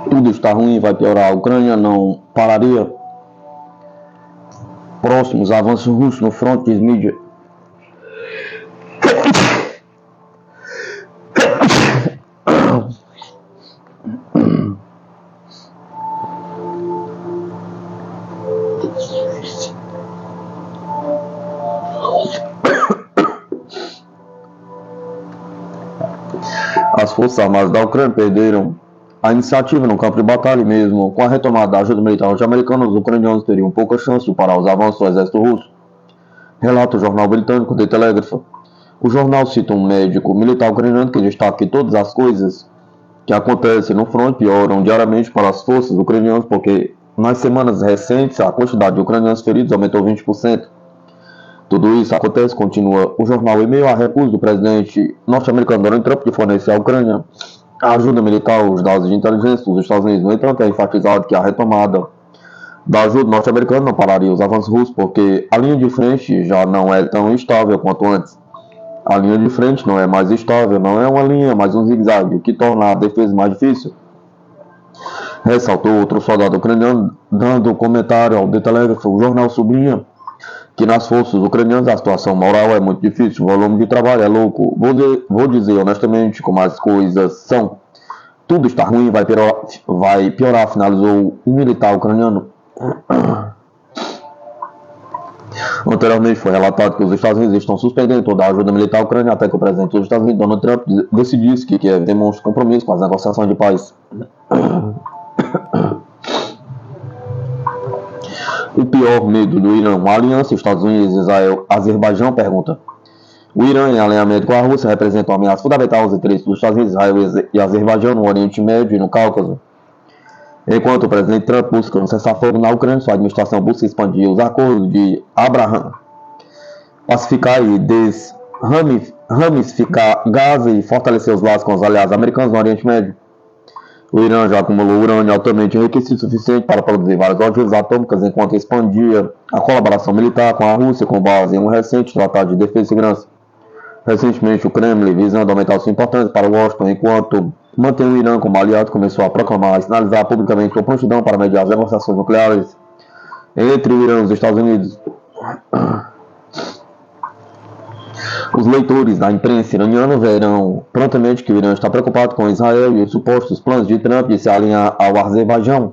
Tudo está ruim, vai piorar. A Ucrânia não pararia. Próximos avanços russos no fronte, diz mídia. As forças armadas da Ucrânia perderam a iniciativa no campo de batalha e mesmo com a retomada da ajuda militar norte-americana, os ucranianos teriam pouca chance de parar os avanços do exército russo. Relata o jornal britânico The Telegraph. O jornal cita um médico militar ucraniano que destaca que todas as coisas que acontecem no fronte pioram diariamente para as forças ucranianas, porque nas semanas recentes a quantidade de ucranianos feridos aumentou 20%. Tudo isso acontece, continua o jornal, em meio à recusa do presidente norte-americano Donald Trump de fornecer à Ucrânia a ajuda militar, os dados de inteligência dos Estados Unidos. No entanto, é enfatizado que a retomada da ajuda norte-americana não pararia os avanços russos, porque a linha de frente já não é tão estável quanto antes. A linha de frente não é mais estável, não é uma linha, mas um zigue-zague, o que torna a defesa mais difícil. Ressaltou outro soldado ucraniano, dando comentário ao The Telegraph. O jornal sublinha que nas forças ucranianas a situação moral é muito difícil, o volume de trabalho é louco. Vou dizer honestamente como as coisas são. Tudo está ruim, vai piorar, finalizou um militar ucraniano. Anteriormente foi relatado que os Estados Unidos estão suspendendo toda a ajuda militar à Ucrânia até que o presidente dos Estados Unidos, Donald Trump, decidisse que Kiev demonstre compromisso com as negociações de paz. O pior medo do Irã, uma aliança Estados Unidos, Israel, Azerbaijão, pergunta. O Irã, em alinhamento com a Rússia, representa uma ameaça fundamental aos interesses dos Estados Unidos, Israel e Azerbaijão no Oriente Médio e no Cáucaso. Enquanto o presidente Trump busca um cessar-fogo na Ucrânia, sua administração busca expandir os acordos de Abraham, pacificar e ramificar Gaza e fortalecer os laços com os aliados americanos no Oriente Médio. O Irã já acumulou urânio altamente enriquecido suficiente para produzir várias ogivas atômicas, enquanto expandia a colaboração militar com a Rússia com base em um recente tratado de defesa e segurança. Recentemente, o Kremlin, visando aumentar sua importância para Washington, enquanto mantém o Irã como aliado, começou a proclamar e sinalizar publicamente sua prontidão para mediar as negociações nucleares entre o Irã e os Estados Unidos. Os leitores da imprensa iraniana verão prontamente que o Irã está preocupado com Israel e os supostos planos de Trump de se alinhar ao Azerbaijão.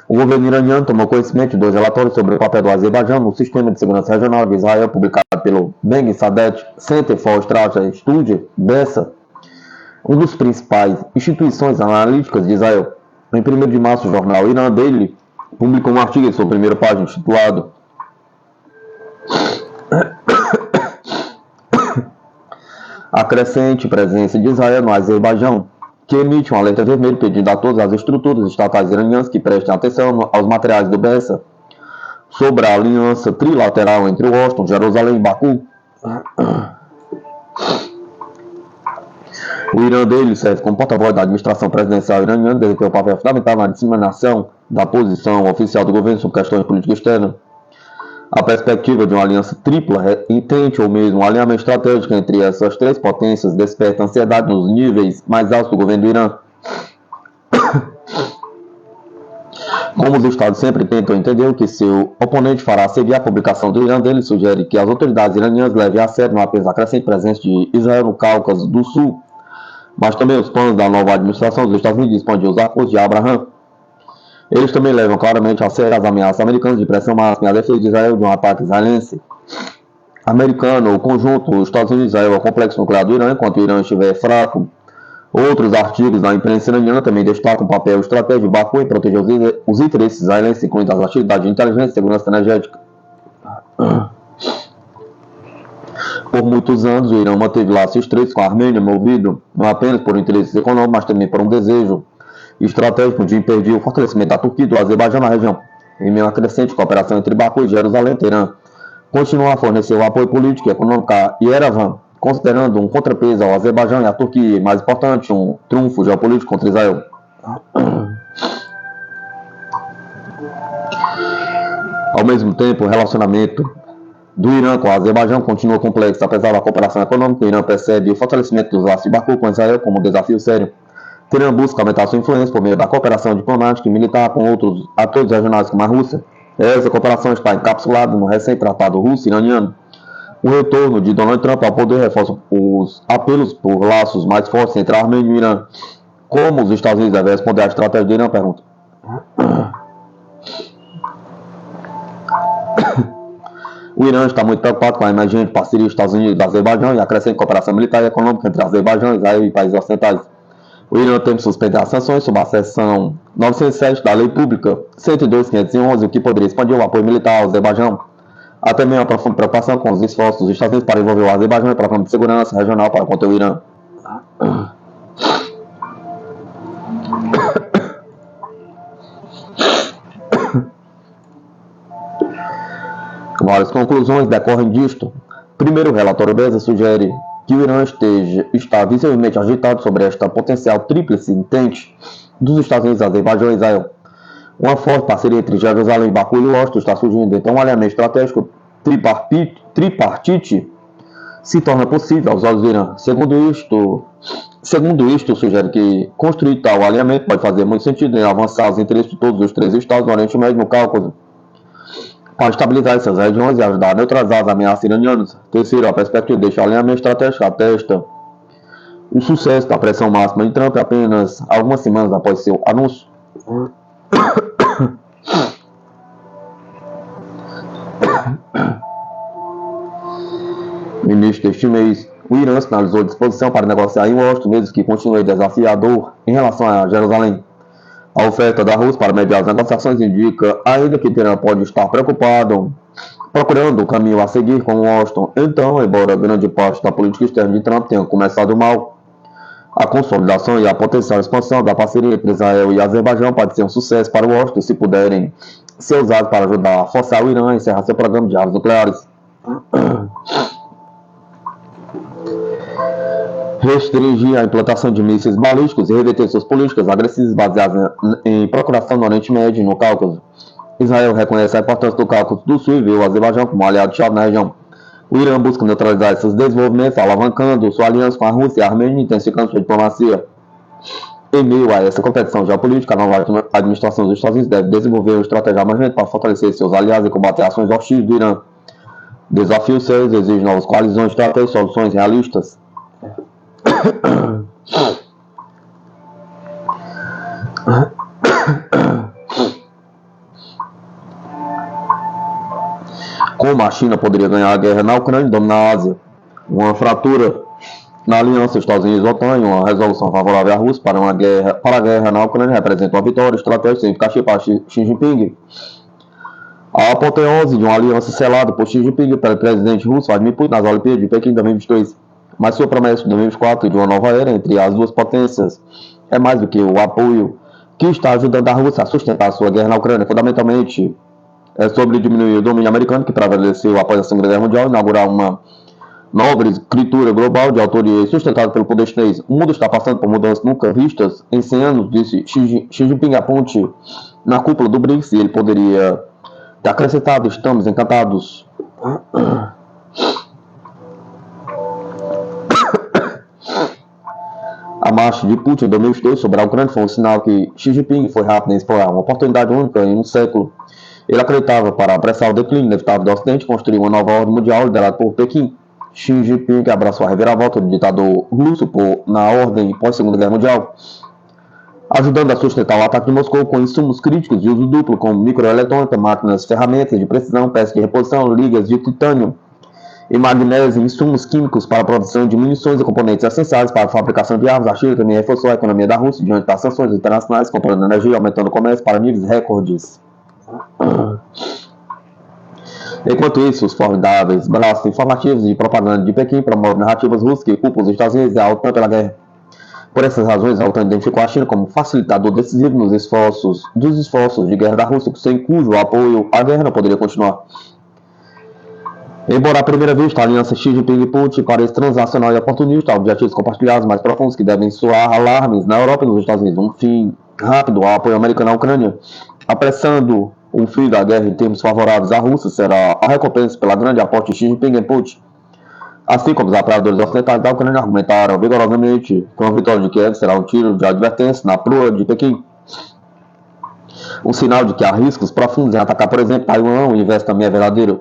O governo iraniano tomou conhecimento de 2 relatórios sobre o papel do Azerbaijão no sistema de segurança regional de Israel, publicado pelo Ben Sadet Center for Strategic Studies, BESA, uma das principais instituições analíticas de Israel. Em 1º de março, o jornal Iran Daily publicou um artigo em sua primeira página intitulado A crescente presença de Israel no Azerbaijão, que emite um alerta vermelho pedindo a todas as estruturas estatais iranianas que prestem atenção aos materiais do BESA sobre a aliança trilateral entre Washington, Jerusalém e Baku. O Irã Daily serve como porta-voz da administração presidencial iraniana, deve ter um papel fundamental na disseminação da posição oficial do governo sobre questões de política externa. A perspectiva de uma aliança tripla, intente ou mesmo um alinhamento estratégico entre essas 3 potências desperta ansiedade nos níveis mais altos do governo do Irã. Como os Estados sempre tentam entender o que seu oponente fará seguir a publicação do Irã Daily, sugere que as autoridades iranianas levem a sério não apenas a crescente presença de Israel no Cáucaso do Sul, mas também os planos da nova administração dos Estados Unidos de expandir os acordos de Abraham. Eles também levam claramente a sério as ameaças americanas de pressão máxima e a defesa de Israel de um ataque israelense americano. O conjunto dos Estados Unidos e Israel é o complexo nuclear do Irã, enquanto o Irã estiver fraco. Outros artigos da imprensa iraniana também destacam o papel estratégico de Baku em proteger os interesses israelenses, incluindo as atividades de inteligência e segurança energética. Por muitos anos, o Irã manteve laços estreitos com a Armênia, movido não apenas por interesses econômicos, mas também por um desejo estratégico de impedir o fortalecimento da Turquia e do Azerbaijão na região. Em meio à crescente cooperação entre Baku e Jerusalém, Teherã continua a fornecer o apoio político e econômico a Yerevan, considerando um contrapeso ao Azerbaijão e à Turquia, e, mais importante, um triunfo geopolítico contra Israel. Ao mesmo tempo, o relacionamento do Irã com o Azerbaijão continua complexo. Apesar da cooperação econômica, o Irã percebe o fortalecimento dos laços de Baku com Israel como um desafio sério. Teherã busca aumentar sua influência por meio da cooperação diplomática e militar com outros atores regionais como a Rússia. Essa cooperação está encapsulada no recém-tratado russo-iraniano. O retorno de Donald Trump ao poder reforça os apelos por laços mais fortes entre a Armênia e o Irã. Como os Estados Unidos devem responder à estratégia do Irã? Pergunta. O Irã está muito preocupado com a emergente parceria dos Estados Unidos e do Azerbaijão e a crescente cooperação militar e econômica entre Azerbaijão, Israel e países ocidentais. O Irã tem que suspender as sanções sob a seção 907 da Lei Pública 102.511, o que poderia expandir o apoio militar ao Azerbaijão. Há também uma profunda preocupação com os esforços dos Estados Unidos para envolver o Azerbaijão em programas de segurança regional para conter o Irã. Várias conclusões decorrem disto. Primeiro, o relatório BESA sugere que o Irã está visivelmente agitado sobre esta potencial tríplice entente dos Estados Unidos, Azerbaijão e Israel. Uma forte parceria entre Jerusalém, Baku e Washington está surgindo, então um alinhamento estratégico tripartite se torna possível aos olhos do Irã. Segundo isto, sugere que construir tal alinhamento pode fazer muito sentido em avançar os interesses de todos os três estados do Oriente Médio e no Cáucaso, para estabilizar essas regiões e ajudar a neutralizar as ameaças iranianas. Terceiro, a perspectiva deste alinhamento estratégico atesta o sucesso da pressão máxima de Trump apenas algumas semanas após seu anúncio. No início deste mês, o Irã sinalizou disposição para negociar em Washington, mesmo que continue desafiador em relação a Jerusalém. A oferta da Rússia para mediar as negociações indica ainda que Teherã pode estar preocupado, procurando o caminho a seguir com Washington. Então, embora grande parte da política externa de Trump tenha começado mal, a consolidação e a potencial expansão da parceria entre Israel e Azerbaijão pode ser um sucesso para Washington se puderem ser usados para ajudar a forçar o Irã a encerrar seu programa de armas nucleares. Restringir a implantação de mísseis balísticos e reverter suas políticas agressivas baseadas em procuração no Oriente Médio e no Cáucaso. Israel reconhece a importância do Cáucaso do Sul e vê o Azerbaijão como um aliado-chave na região. O Irã busca neutralizar esses desenvolvimentos, alavancando sua aliança com a Rússia e a Armênia e intensificando sua diplomacia. Em meio a essa competição geopolítica, a nova administração dos Estados Unidos deve desenvolver uma estratégia emergente para fortalecer seus aliados e combater ações hostis do Irã. Desafios sérios exigem novas coalizões, estratégias e soluções realistas. Como a China poderia ganhar a guerra na Ucrânia e dominar a Ásia? Uma fratura na aliança Estados Unidos-OTAN e uma resolução favorável à Rússia para a guerra na Ucrânia representa uma vitória estratégica significativa para Xi Jinping. A apoteose de uma aliança selada por Xi Jinping pelo presidente russo Vladimir Putin nas Olimpíadas de Pequim 2022. Mas sua promessa de 2024 de uma nova era entre as duas potências é mais do que o apoio que está ajudando a Rússia a sustentar sua guerra na Ucrânia. Fundamentalmente, é sobre diminuir o domínio americano que prevaleceu após a Segunda Guerra Mundial e inaugurar uma nova escritura global de autoria sustentada pelo poder chinês. O mundo está passando por mudanças nunca vistas em 100 anos, disse Xi Jinping à ponte na cúpula do BRICS, e ele poderia ter acrescentado: estamos encantados. A marcha de Putin em 2022 sobre a Ucrânia foi um sinal que Xi Jinping foi rápido em explorar uma oportunidade única em um século. Ele acreditava para apressar o declínio inevitável do Ocidente e construir uma nova ordem mundial liderada por Pequim. Xi Jinping abraçou a reviravolta do ditador russo na ordem pós-Segunda Guerra Mundial, ajudando a sustentar o ataque de Moscou com insumos críticos de uso duplo, como microeletrônica, máquinas, ferramentas de precisão, peças de reposição, ligas de titânio e magnésio, insumos químicos para a produção de munições e componentes essenciais para a fabricação de armas. A China também reforçou a economia da Rússia diante das sanções internacionais, comprando energia e aumentando o comércio para níveis recordes. Enquanto isso, os formidáveis braços informativos e propaganda de Pequim promovem narrativas russas que culpam os Estados Unidos e a OTAN pela guerra. Por essas razões, a OTAN identificou a China como facilitador decisivo dos esforços de guerra da Rússia, sem cujo apoio a guerra não poderia continuar. Embora à primeira vista a aliança Xi Jinping e Putin pareça transacional e oportunista, objetivos compartilhados mais profundos que devem soar alarmes na Europa e nos Estados Unidos. Um fim rápido ao apoio americano à Ucrânia, apressando o fim da guerra em termos favoráveis à Rússia, será a recompensa pela grande aposta de Xi Jinping e Putin. Assim como os apoiadores ocidentais da Ucrânia argumentaram vigorosamente que a vitória de Kiev será um tiro de advertência na proa de Pequim. Um sinal de que há riscos profundos em atacar, por exemplo, Taiwan, o inverso também é verdadeiro.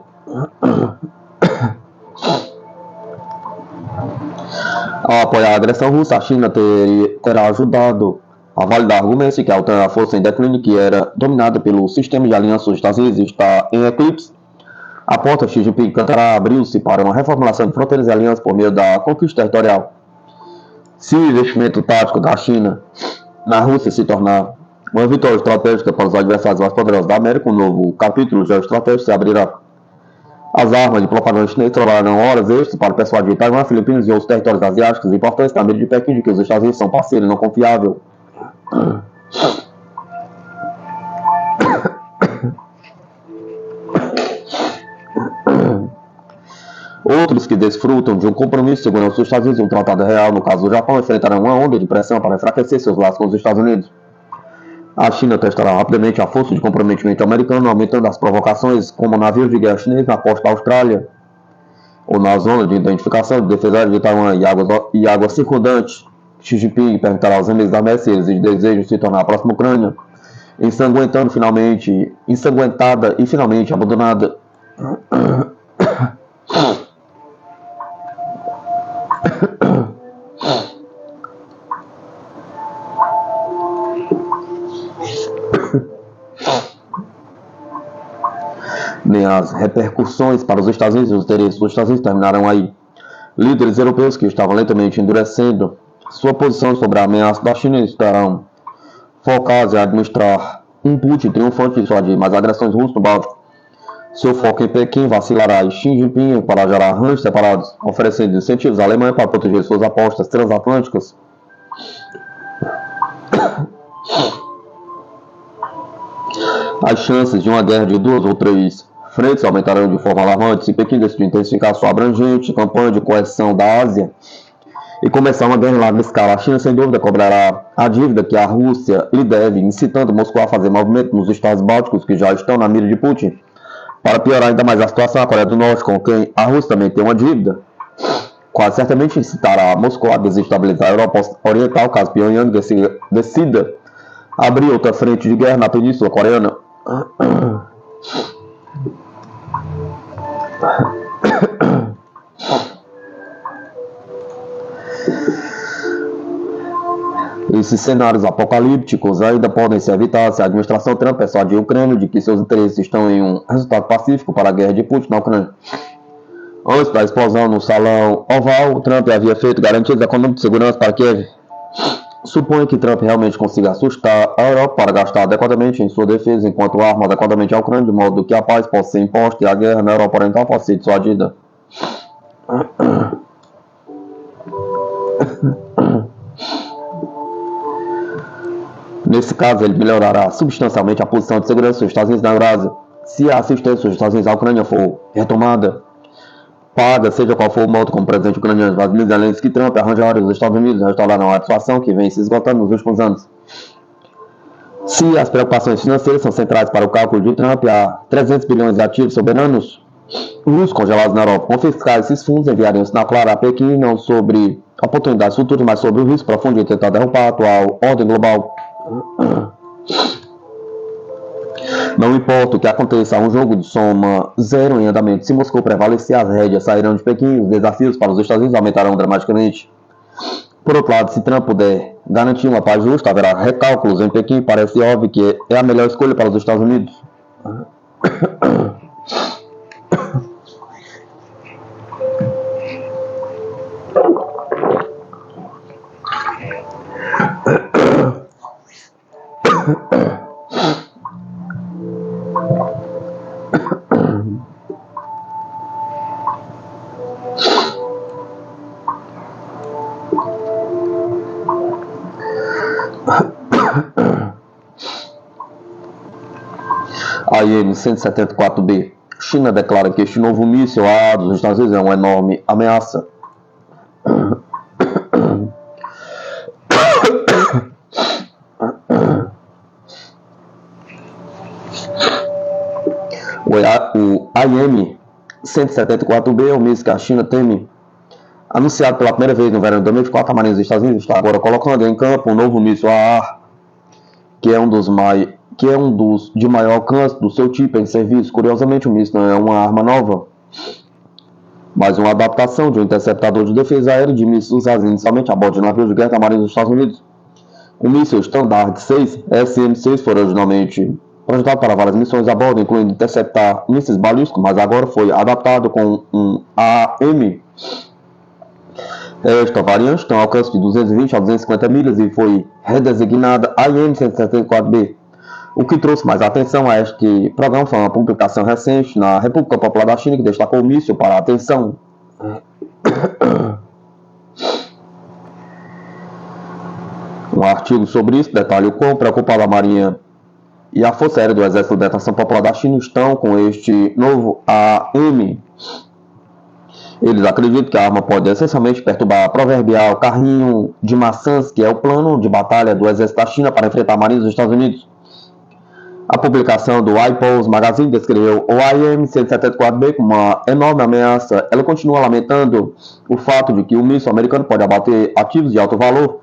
Ao apoiar a agressão russa, a China terá ajudado a validar argumentos de que a OTAN era a força em declínio que era dominada pelo sistema de aliança dos Estados Unidos e está em eclipse. A porta Xi Jinping tentará abrir-se para uma reformulação de fronteiras e alianças por meio da conquista territorial. Se o investimento tático da China na Rússia se tornar uma vitória estratégica para os adversários mais poderosos da América, um novo capítulo geoestratégico se abrirá. As armas de propaganda chinesa trabalharão horas extras para persuadir Taiwan, Filipinas e outros territórios asiáticos importantes na medida de Pequim de que os Estados Unidos são parceiros e não confiáveis. Outros que desfrutam de um compromisso de segurança dos Estados Unidos e um tratado real, no caso do Japão, enfrentarão uma onda de pressão para enfraquecer seus laços com os Estados Unidos. A China testará rapidamente a força de comprometimento americano, aumentando as provocações como navios de guerra chineses na costa da Austrália, ou na zona de identificação de defesa de Taiwan e águas circundantes. Xi Jinping perguntará aos inimigos da América se eles desejam se tornar a próxima Ucrânia, ensanguentada e finalmente abandonada. Nem as repercussões para os Estados Unidos e os interesses dos Estados Unidos terminarão aí. Líderes europeus que estavam lentamente endurecendo sua posição sobre a ameaça da China estarão focados em administrar um Putin triunfante e dissuadir mais agressões russas no Báltico. Seu foco em Pequim vacilará e Xi Jinping encorajará arranjos separados, oferecendo incentivos à Alemanha para proteger suas apostas transatlânticas. As chances de uma guerra de 2 ou 3 frentes aumentarão de forma alarmante se Pequim decidir intensificar sua abrangente campanha de coerção da Ásia e começar uma guerra em larga escala. A China, sem dúvida, cobrará a dívida que a Rússia lhe deve, incitando Moscou a fazer movimento nos estados bálticos que já estão na mira de Putin. Para piorar ainda mais a situação, a Coreia do Norte, com quem a Rússia também tem uma dívida, quase certamente incitará Moscou a desestabilizar a Europa Oriental, caso Pyongyang decida abrir outra frente de guerra na Península Coreana. Esses cenários apocalípticos ainda podem ser evitados se a administração Trump persuadir a Ucrânia de que seus interesses estão em um resultado pacífico para a guerra de Putin na Ucrânia. Antes da explosão no Salão Oval, Trump havia feito garantias econômicas de segurança para Kiev. Suponho que Trump realmente consiga assustar a Europa para gastar adequadamente em sua defesa, enquanto arma adequadamente a Ucrânia, de modo que a paz possa ser imposta e a guerra na Europa Oriental possa ser dissuadida. Nesse caso, ele melhorará substancialmente a posição de segurança dos Estados Unidos na Eurásia. Se a assistência dos Estados Unidos à Ucrânia for retomada, paga, seja qual for o modo como o presidente ucraniano Vladimir Zelensky e Trump arranjarem os Estados Unidos restaurarão a situação que vem se esgotando nos últimos anos. Se as preocupações financeiras são centrais para o cálculo de Trump, há 300 bilhões de ativos soberanos russos congelados na Europa. Confiscar esses fundos enviariam um sinal claro a Pequim, não sobre oportunidades futuras, mas sobre o risco profundo de tentar derrubar a atual ordem global. Não importa o que aconteça, há um jogo de soma zero em andamento. Se Moscou prevalecer, as rédeas sairão de Pequim, os desafios para os Estados Unidos aumentarão dramaticamente. Por outro lado, se Trump puder garantir uma paz justa, haverá recálculos em Pequim. Parece óbvio que é a melhor escolha para os Estados Unidos. A IM-174B. China declara que este novo míssil dos Estados Unidos é uma enorme ameaça. O AIM-174B é um míssil que a China teme. Anunciado pela primeira vez no verão de 2024, a Marinha dos Estados Unidos está agora colocando em campo um novo míssil a que é um dos de maior alcance do seu tipo em serviço. Curiosamente, o míssil não é uma arma nova, mas uma adaptação de um interceptador de defesa aérea de mísseis usados inicialmente a bordo de navios de guerra da Marinha dos Estados Unidos. O míssil Standard 6, SM-6, foi originalmente projetado para várias missões a bordo, incluindo interceptar mísseis balísticos, mas agora foi adaptado com um AM. Esta variante tem um alcance de 220 a 250 milhas e foi redesignada AIM-174B. O que trouxe mais atenção a este programa foi uma publicação recente na República Popular da China que destacou o míssil para a atenção. Um artigo sobre isso detalha o quão preocupada a Marinha e a Força Aérea do Exército de Libertação Popular da China estão com este novo AM. Eles acreditam que a arma pode essencialmente perturbar o proverbial carrinho de maçãs, que é o plano de batalha do Exército da China para enfrentar a Marinha dos Estados Unidos. A publicação do iPulse Magazine descreveu o AIM-174B como uma enorme ameaça. Ela continua lamentando o fato de que o míssil americano pode abater ativos de alto valor.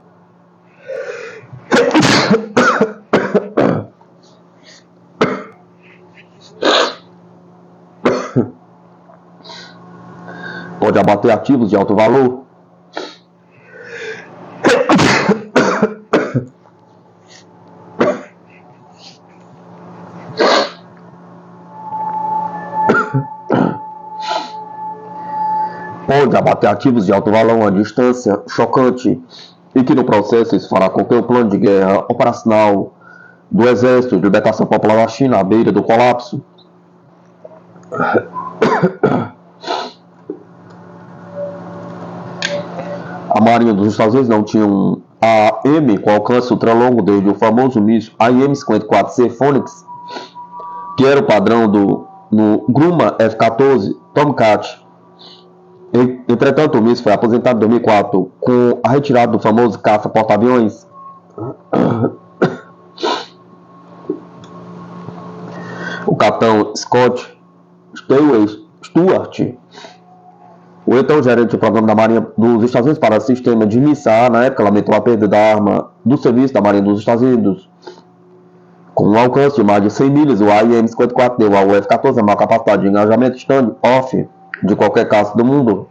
Pode abater ativos de alto valor. Pode abater ativos de alto valor a uma distância chocante e que no processo isso fará com que o plano de guerra operacional do Exército de Libertação Popular da China à beira do colapso. A Marinha dos Estados Unidos não tinha um AM com alcance ultralongo desde o famoso míssil AIM-54C Phoenix, que era o padrão no Grumman F-14 Tomcat. Entretanto, o míssil foi aposentado em 2004 com a retirada do famoso caça porta-aviões. O capitão Scott Stewart, o então gerente do programa da Marinha dos Estados Unidos para o sistema de missão, na época lamentou a perda da arma do serviço da Marinha dos Estados Unidos. Com um alcance de mais de 100 milhas, o AIM-54 deu ao F-14 a maior capacidade de engajamento stand-off de qualquer caça do mundo.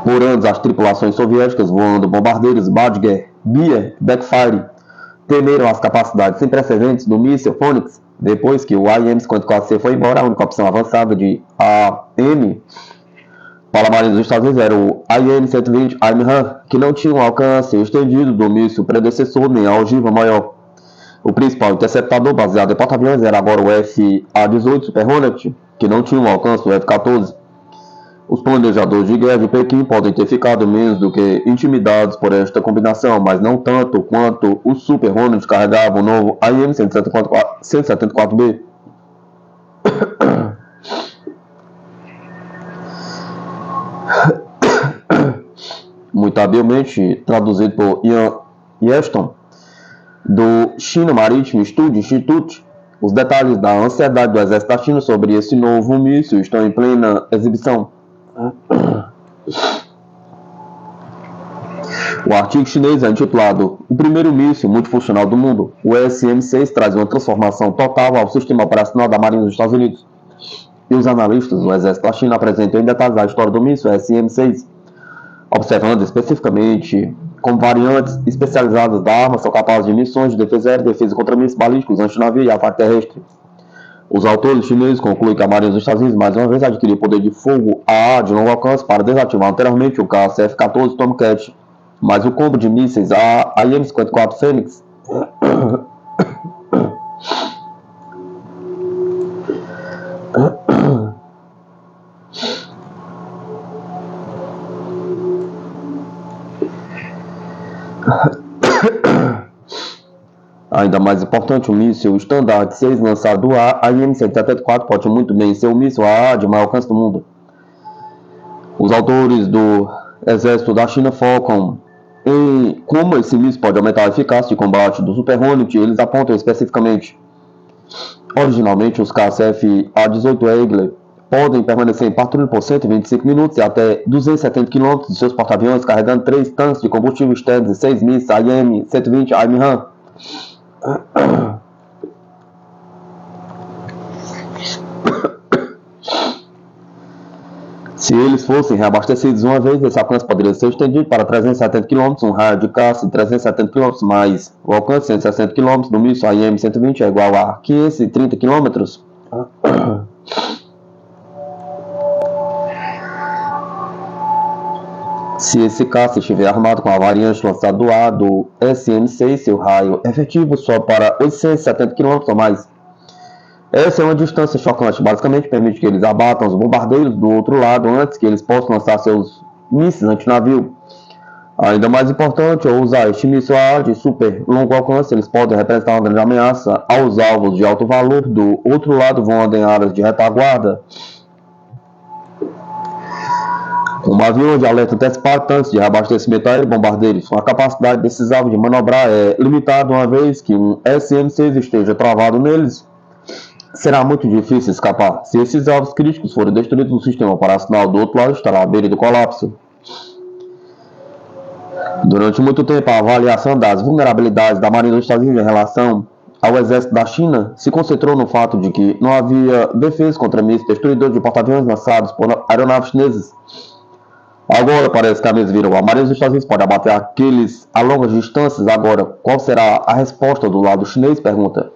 Por anos, as tripulações soviéticas voando bombardeiros Badger, Bear, Backfire temeram as capacidades sem precedentes do míssil Phoenix. Depois que o AIM-54C foi embora, a única opção avançada de AM para a Marinha dos Estados Unidos era o AIM-120 Aimhan, que não tinha um alcance estendido do míssil predecessor nem a ogiva maior. O principal interceptador baseado em porta-aviões era agora o FA-18 Super Hornet, que não tinha um alcance do F-14. Os planejadores de guerra de Pequim podem ter ficado menos do que intimidados por esta combinação, mas não tanto quanto o Super Hornet carregava o novo AIM-174B. Muito habilmente traduzido por Ian Yeston, do China Maritime Study Institute, os detalhes da ansiedade do exército da China sobre esse novo míssil estão em plena exibição. O artigo chinês é intitulado O primeiro míssil multifuncional do mundo. O SM-6 traz uma transformação total ao sistema operacional da Marinha dos Estados Unidos. E os analistas do exército da China apresentam em detalhes a história do míssil SM-6, observando especificamente como variantes especializadas da arma são capazes de missões de defesa aérea, defesa contra mísseis balísticos, antinavio e ataque terrestre. Os autores chineses concluem que a Marinha dos Estados Unidos mais uma vez adquiriu poder de fogo AA de longo alcance para desativar anteriormente o caça F-14 Tomcat, mas o combo de mísseis AIM-54 Phoenix Ainda mais importante, o míssil Standard 6 lançado do ar, a IM-174 pode muito bem ser o míssil AA de maior alcance do mundo. Os autores do exército da China focam em como esse míssil pode aumentar a eficácia de combate do Super Hornet. Eles apontam especificamente: originalmente, os KSF-A-18 Eagle podem permanecer em patrulha por 125 minutos e até 270 km de seus porta-aviões, carregando 3 tanques de combustível externos e 6 mísseis IM-120 AIM-1. Se eles fossem reabastecidos uma vez, esse alcance poderia ser estendido para 370 km, um raio de caça de 370 km, mais o alcance de 160 km do míssil IM-120 é igual a 530 km. Se esse caça estiver armado com a variante lançada do ar do SM-6, seu raio efetivo sobe para 870 km ou mais. Essa é uma distância chocante, basicamente permite que eles abatam os bombardeiros do outro lado antes que eles possam lançar seus mísseis antinavio. Ainda mais importante é usar este míssil AA de super longo alcance. Eles podem representar uma grande ameaça aos alvos de alto valor do outro lado, voando em áreas de retaguarda. Um avião de alerta antecipado antes de reabastecimento aéreo bombardeiros, a capacidade desses alvos de manobrar é limitada. Uma vez que um SM-6 esteja travado neles, será muito difícil escapar. Se esses alvos críticos forem destruídos, o sistema operacional do outro lado estará à beira do colapso. Durante muito tempo, a avaliação das vulnerabilidades da Marinha dos Estados Unidos em relação ao exército da China se concentrou no fato de que não havia defesa contra mísseis destruidores de porta-aviões lançados por aeronaves chinesas. Agora parece que a mesa virou. A Marinha dos Estados Unidos pode abater aqueles a longas distâncias. Agora, qual será a resposta do lado chinês? Pergunta.